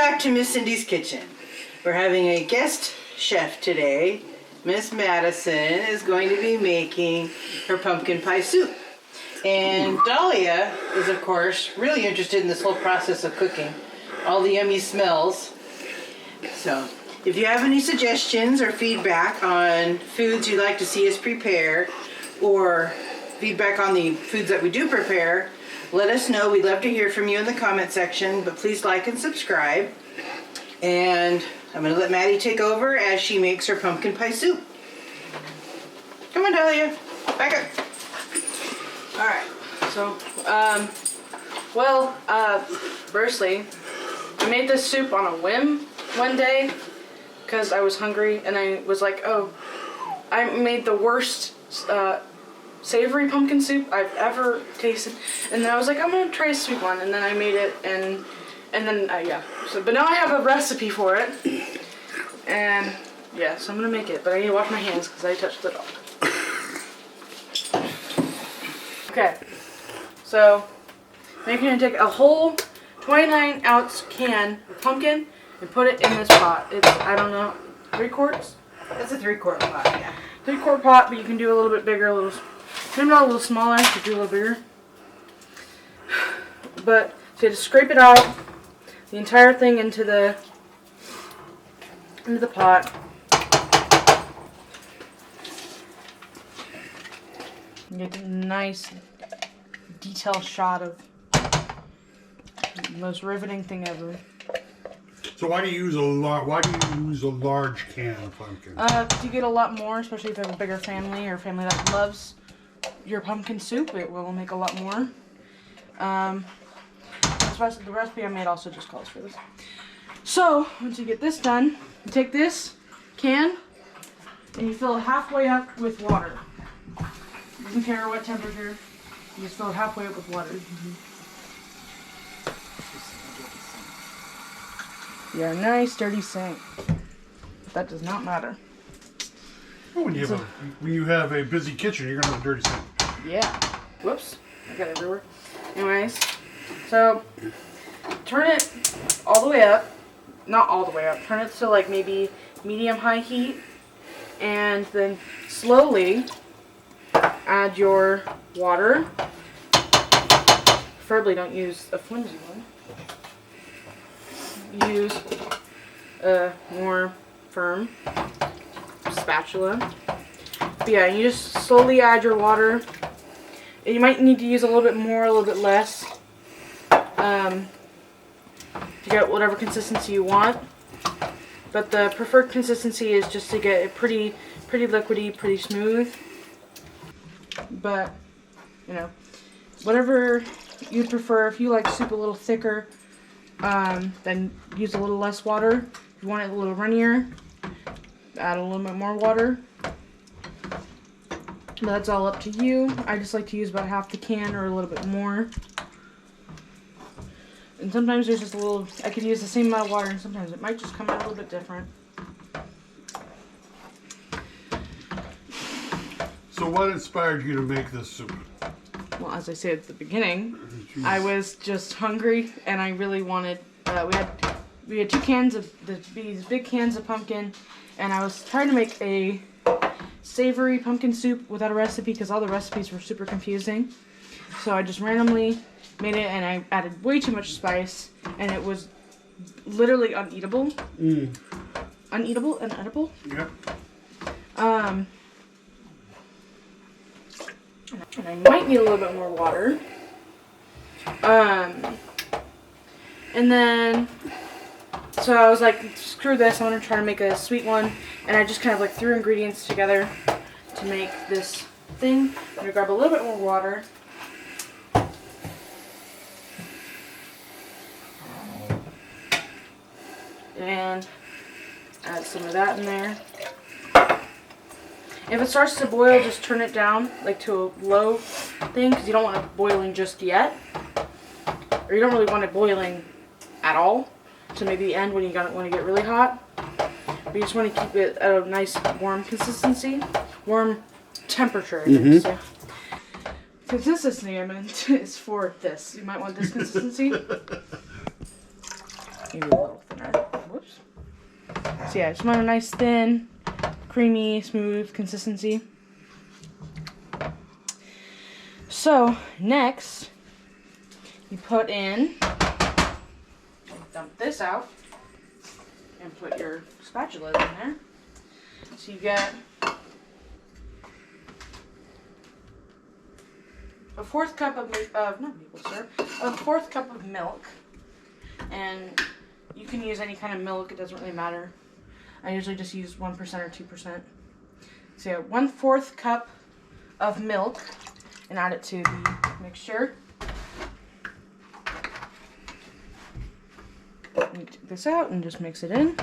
back to Miss Cindy's kitchen. We're having a guest chef today. Miss Madison is going to be making her pumpkin pie soup. And Dahlia is, of course, really interested in this whole process of cooking. All the yummy smells. So, if you have any suggestions or feedback on foods you'd like to see us prepare, or feedback on the foods that we do prepare, let us know. We'd love to hear from you in the comment section, but please like and subscribe. And I'm going to let Maddie take over as she makes her pumpkin pie soup. Come on, Dahlia. Back up. Alright, so, firstly, I made this soup on a whim one day because I was hungry and I was like, oh, I made the worst savory pumpkin soup I've ever tasted. And then I was like, I'm going to try a sweet one. And then I made it and then, yeah. So, but now I have a recipe for it. And, yeah, so I'm going to make it. But I need to wash my hands because I touched the dog. Okay, so I'm going to take a whole 29-ounce can of pumpkin and put it in this pot. It's, I don't know, 3 quarts? That's a 3-quart pot, yeah. 3-quart pot, but you can do a little bit bigger, maybe not a little smaller, but do a little bigger. But, so you have to scrape it out, the entire thing into the pot. You get a nice detail shot of the most riveting thing ever. So why do you use a large can of pumpkin? You get a lot more, especially if you have a bigger family or a family that loves your pumpkin soup. It will make a lot more. Especially the recipe I made also just calls for this. So once you get this done, you take this can and you fill it halfway up with water. Doesn't care what temperature, you just fill it halfway up with water. Yeah, nice dirty sink. But that does not matter. Well, when you have a busy kitchen, you're gonna have a dirty sink. Yeah. Whoops, I got it everywhere. Anyways, so turn it all the way up. Not all the way up. Turn it to like maybe medium-high heat, and then slowly add your water. Preferably don't use a flimsy one. Use a more firm spatula. But yeah, you just slowly add your water. And you might need to use a little bit more, a little bit less, to get whatever consistency you want. But the preferred consistency is just to get it pretty liquidy, pretty smooth. But, you know, whatever you prefer. If you like soup a little thicker, then use a little less water. If you want it a little runnier, add a little bit more water. But that's all up to you. I just like to use about half the can or a little bit more. And sometimes there's just a little, I could use the same amount of water and sometimes it might just come out a little bit different. So what inspired you to make this soup? Well, as I said at the beginning, I was just hungry and I really wanted, we had 2 cans of these big cans of pumpkin, and I was trying to make a savory pumpkin soup without a recipe because all the recipes were super confusing. So I just randomly made it and I added way too much spice and it was literally uneatable. Uneatable and edible. Yep. And I might need a little bit more water. And then, so I was like, screw this, I want to try to make a sweet one. And I just kind of like threw ingredients together to make this thing. I'm going to grab a little bit more water. And add some of that in there. If it starts to boil, just turn it down like to a low thing because you don't want it boiling just yet. Or you don't really want it boiling at all. So maybe the end when you want to get really hot. But you just want to keep it at a nice warm consistency. Warm temperature, I think. So. Consistency, I meant, is for this. You might want this consistency. Maybe a little thinner. So yeah, just want a nice thin, creamy, smooth consistency. So next, you put in, dump this out, and put your spatula in there. So you get a fourth cup of not maple syrup, a fourth cup of milk, and you can use any kind of milk. It doesn't really matter. I usually just use 1% or 2%. So yeah, 1/4 cup of milk, and add it to the mixture. You take this out and just mix it in.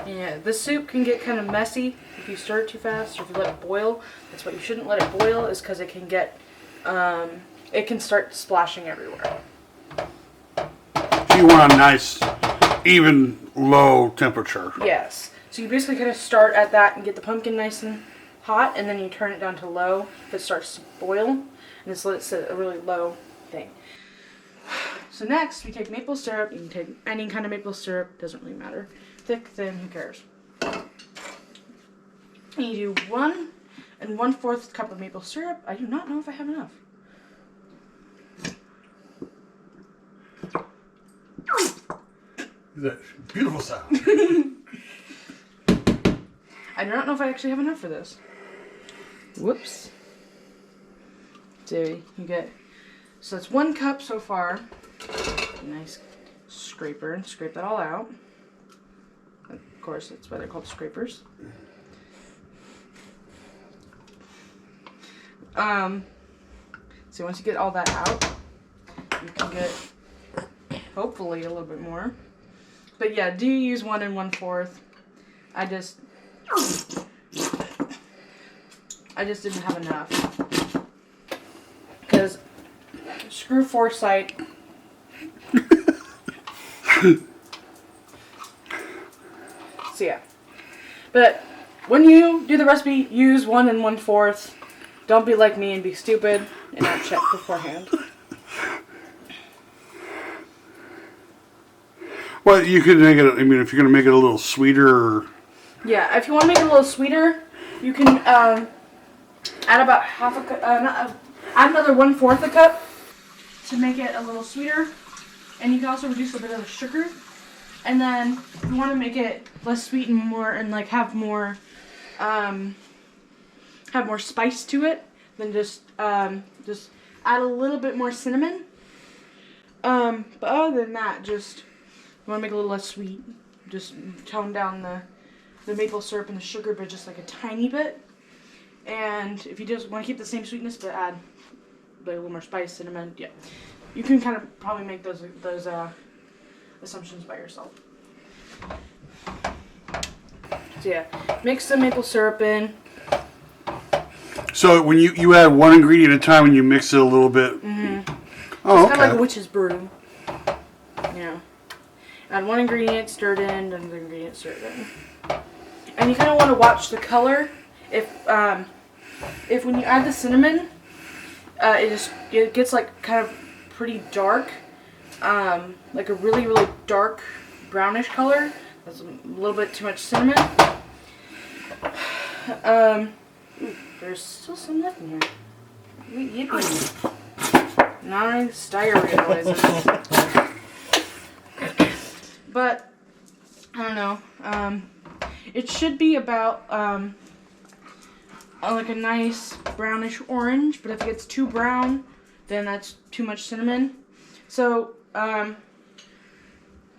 Yeah, the soup can get kind of messy if you stir it too fast or if you let it boil. That's why you shouldn't let it boil, is because it can get, it can start splashing everywhere. So you want a nice, even, low temperature. Yes. So you basically kind of start at that and get the pumpkin nice and hot, and then you turn it down to low if it starts to boil, and just let it sit at a really low thing. So next, we take maple syrup. You can take any kind of maple syrup, doesn't really matter. Thick, thin, who cares? And you do 1 1/4 cup of maple syrup. I do not know if I have enough. That beautiful sound. I do not know if I actually have enough for this. Whoops. So you get, so that's 1 cup so far. Nice scraper, and scrape that all out. Of course, that's why they're called scrapers. So once you get all that out, you can get hopefully a little bit more. But yeah, do use 1 1/4. I just didn't have enough. Because screw foresight. So yeah. But when you do the recipe, use 1 1/4. Don't be like me and be stupid and not check beforehand. Well, you could make it, I mean, if you're going to make it a little sweeter. Yeah, if you want to make it a little sweeter, you can add about half a cup, add another 1/4 a cup to make it a little sweeter. And you can also reduce a bit of the sugar. And then if you want to make it less sweet and more, and like have more spice to it, then just add a little bit more cinnamon. But other than that, just you want to make it a little less sweet, just tone down the maple syrup and the sugar, but just like a tiny bit. And if you just want to keep the same sweetness, but add like a little more spice, cinnamon, yeah, you can kind of probably make those assumptions by yourself. So yeah, mix the maple syrup in. So when you add one ingredient at a time and you mix it a little bit. Mm-hmm. Oh, it's okay. kind of like a witch's brew. Yeah. Add one ingredient, stir it in, another ingredient, stir it in. And you kind of want to watch the color. If when you add the cinnamon, it gets like kind of pretty dark, like a really, really dark brownish color. That's a little bit too much cinnamon. Ooh, there's still some left in here. Yippee. Nice diarrhea noises. But, I don't know. It should be about like a nice brownish orange, but if it gets too brown, then that's too much cinnamon. So,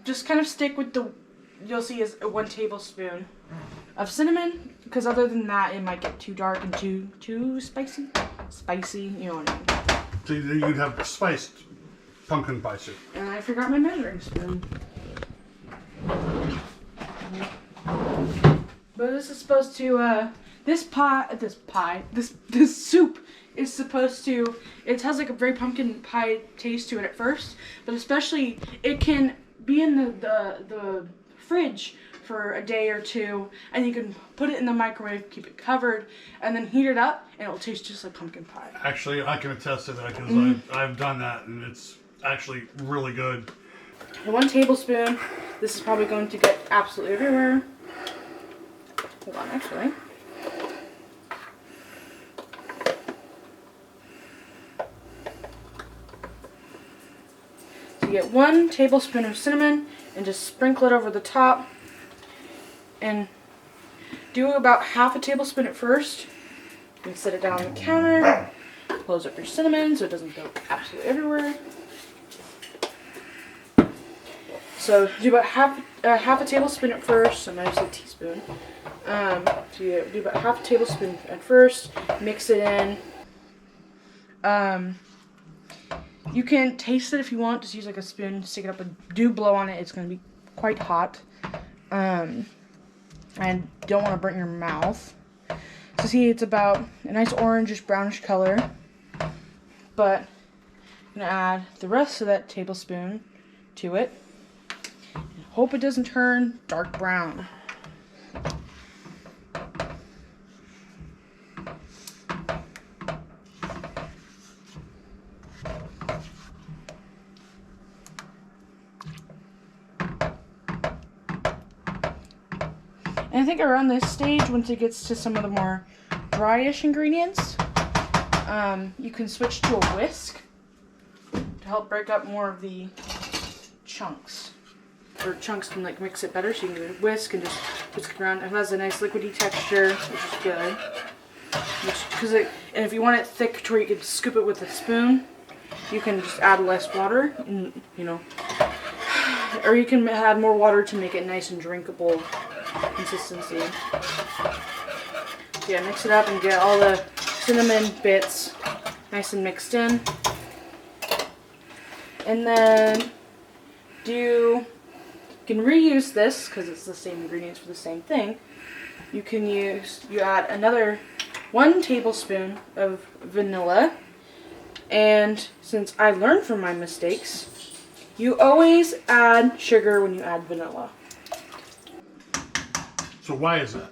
just kind of stick with you'll see is 1 tablespoon of cinnamon, because other than that, it might get too dark and too spicy. Spicy, you know what I mean. So you'd have spiced pumpkin pie soup. And I forgot my measuring spoon. But this is supposed to, this soup is supposed to, it has like a very pumpkin pie taste to it at first, but especially it can be in the fridge for a day or two, and you can put it in the microwave, keep it covered, and then heat it up, and it will taste just like pumpkin pie. Actually, I can attest to that because I've done that, and it's actually really good. And 1 tablespoon. This is probably going to get absolutely everywhere. Hold on, actually. So you get 1 tablespoon of cinnamon and just sprinkle it over the top. And do about half a tablespoon at first. And set it down on the counter. Close up your cinnamon so it doesn't go absolutely everywhere. So do about half a tablespoon at first. I might say teaspoon. So you do about half a tablespoon at first. Mix it in. You can taste it if you want. Just use like a spoon, stick it up, and do blow on it. It's going to be quite hot. And don't want to burn your mouth. So see, it's about a nice orangish brownish color. But I'm going to add the rest of that tablespoon to it. And hope it doesn't turn dark brown. And I think around this stage, once it gets to some of the more dryish ingredients, you can switch to a whisk to help break up more of the chunks. Or chunks can like mix it better, so you can whisk and just whisk it around. It has a nice liquidy texture, which is good. And if you want it thick to where you can scoop it with a spoon, you can just add less water, and, or you can add more water to make it nice and drinkable consistency. So yeah, mix it up and get all the cinnamon bits nice and mixed in. And then you can reuse this because it's the same ingredients for the same thing. You add another 1 tablespoon of vanilla. And since I learned from my mistakes, you always add sugar when you add vanilla. So why is that?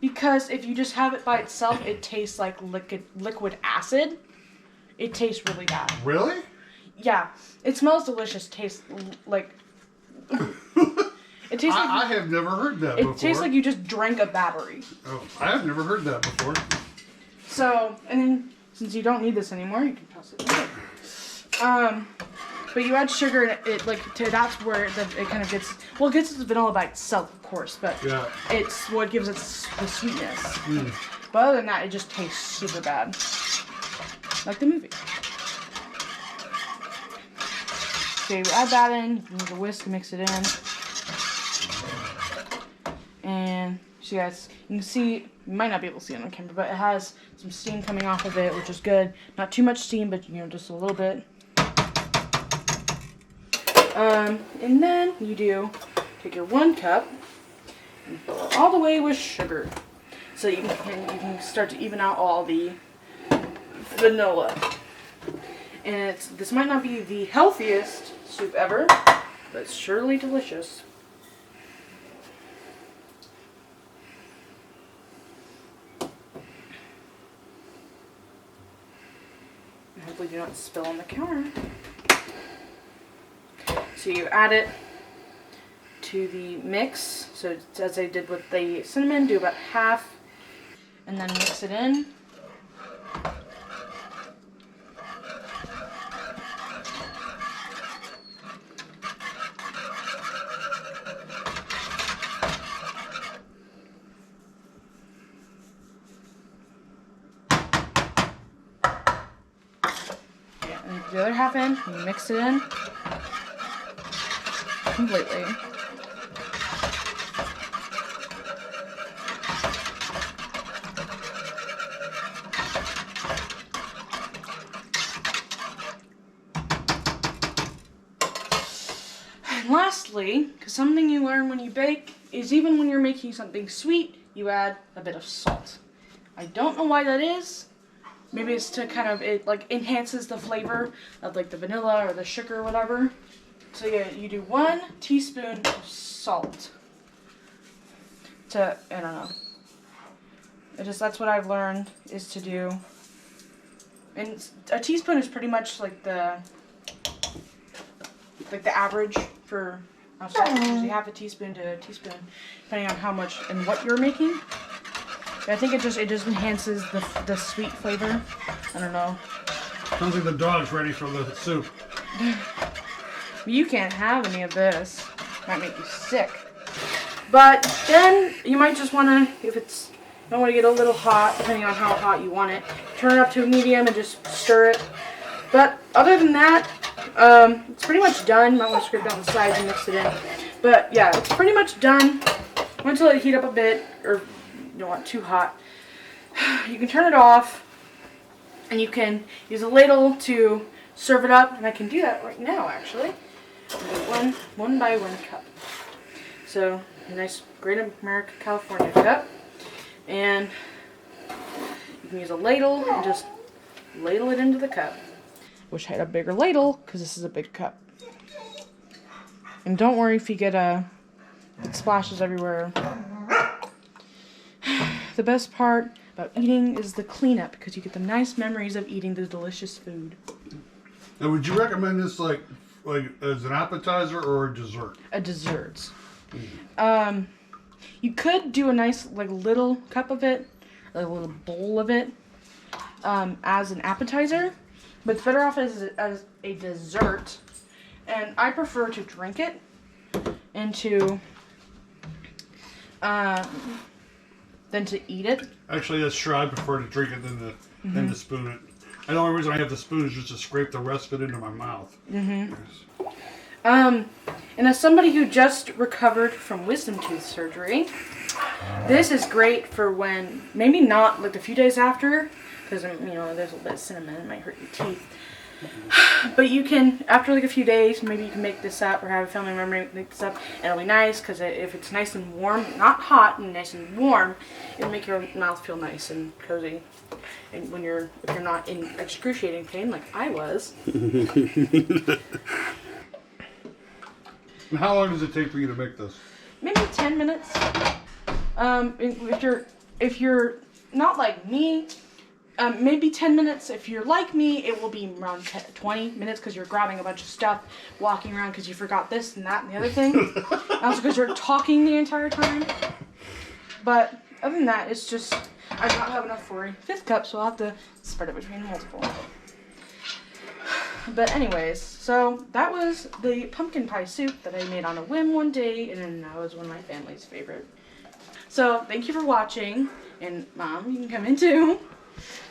Because if you just have it by itself, it tastes like liquid acid. It tastes really bad. Really? Yeah. It smells delicious. Tastes like... It tastes like... I have never heard that before. It tastes like you just drank a battery. Oh, I have never heard that before. So, and then, since you don't need this anymore, you can toss it away. But you add sugar, and that's where it kind of gets... Well, it gets its vanilla by itself, of course, but Yeah. it's what gives it the sweetness. But other than that, it just tastes super bad. Like the movie. Okay, we add that in. You use a whisk to mix it in. And so guys, you can see, you might not be able to see it on camera, but it has some steam coming off of it, which is good. Not too much steam, but just a little bit. And then you take your 1 cup and fill it all the way with sugar. So you can start to even out all the vanilla. And this might not be the healthiest soup ever, but it's surely delicious. And hopefully do not spill on the counter. So you add it to the mix. So as I did with the cinnamon, do about half, and then mix it in. And the other half in, you mix it in completely. And lastly, because something you learn when you bake is even when you're making something sweet, you add a bit of salt. I don't know why that is. Maybe it's to kind of, it like enhances the flavor of like the vanilla or the sugar or whatever. So yeah, you do 1 teaspoon of salt. I don't know. That's what I've learned is to do. And a teaspoon is pretty much like the average for usually half a teaspoon to a teaspoon, depending on how much and what you're making. But I think it just enhances the sweet flavor. I don't know. Sounds like the dog's ready for the soup. You can't have any of this. Might make you sick. But then you might just want to, if you don't want to get a little hot, depending on how hot you want it, turn it up to a medium and just stir it. But other than that, it's pretty much done. You might want to scrape down the sides and mix it in. But yeah, it's pretty much done. Once you let it heat up a bit, or you don't want it too hot, you can turn it off, and you can use a ladle to serve it up. And I can do that right now, actually. One by one cup. So a nice Great American California cup, and you can use a ladle and just ladle it into the cup. Wish I had a bigger ladle because this is a big cup. And don't worry if you get it splashes everywhere. The best part about eating is the cleanup because you get the nice memories of eating the delicious food. Now, would you recommend this like as an appetizer or a dessert? A dessert. You could do a nice little cup of it, like a little bowl of it, as an appetizer, but it's better off as a dessert. And I prefer to drink it into than to eat it. Actually, that's true. I prefer to drink it than to spoon it. And the only reason I have the spoon is just to scrape the rest of it into my mouth. Mm-hmm. Yes. And as somebody who just recovered from wisdom tooth surgery, this is great for when, maybe not like a few days after, because there's a little bit of cinnamon, it might hurt your teeth. But you can, after like a few days, maybe you can make this up or have a family member make this up, and it'll be nice because if it's nice and warm, not hot, and nice and warm, it'll make your mouth feel nice and cozy. And if you're not in excruciating pain like I was. And how long does it take for you to make this? Maybe 10 minutes. If you're not like me, maybe 10 minutes. If you're like me, it will be around 20 minutes because you're grabbing a bunch of stuff, walking around because you forgot this and that and the other thing. Also because you're talking the entire time. But other than that, it's just, I don't have enough for a fifth cup, so I'll have to spread it between multiple. But anyways, so that was the pumpkin pie soup that I made on a whim one day, and that was one of my family's favorite. So thank you for watching, and Mom, you can come in too.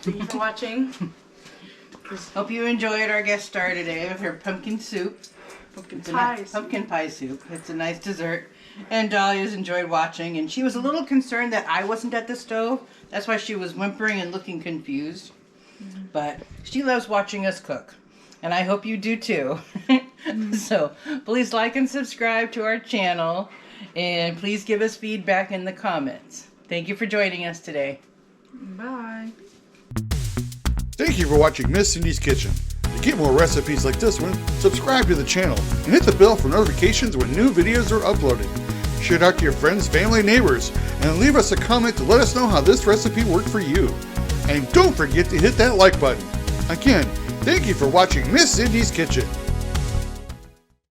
Thank you for watching. Hope you enjoyed our guest star today with her pumpkin soup. Pumpkin pie soup. It's a nice dessert. And Dahlia's enjoyed watching, and she was a little concerned that I wasn't at the stove. That's why she was whimpering and looking confused. But she loves watching us cook. And I hope you do too. So please like and subscribe to our channel. And please give us feedback in the comments. Thank you for joining us today. Bye. Thank you for watching Miss Cindy's Kitchen. To get more recipes like this one, subscribe to the channel and hit the bell for notifications when new videos are uploaded. Share it out to your friends, family, and neighbors, and leave us a comment to let us know how this recipe worked for you. And don't forget to hit that like button. Again, thank you for watching Miss Cindy's Kitchen.